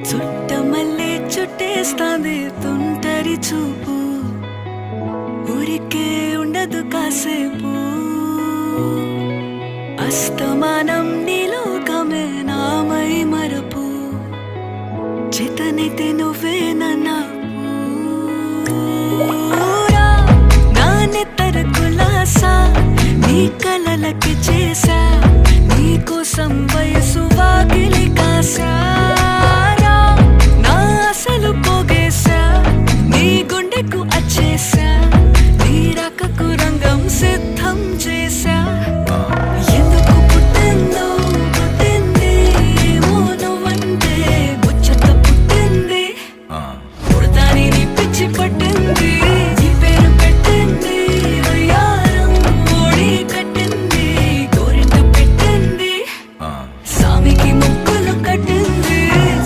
చుట్టమల్లే చుట్టేస్తాంది తుంటరి చూపు, ఊరికే ఉండదు కాసేపు. అస్తమానం నీలోకమే నామై మరపు, చేతనైతే నువ్వే నన్నా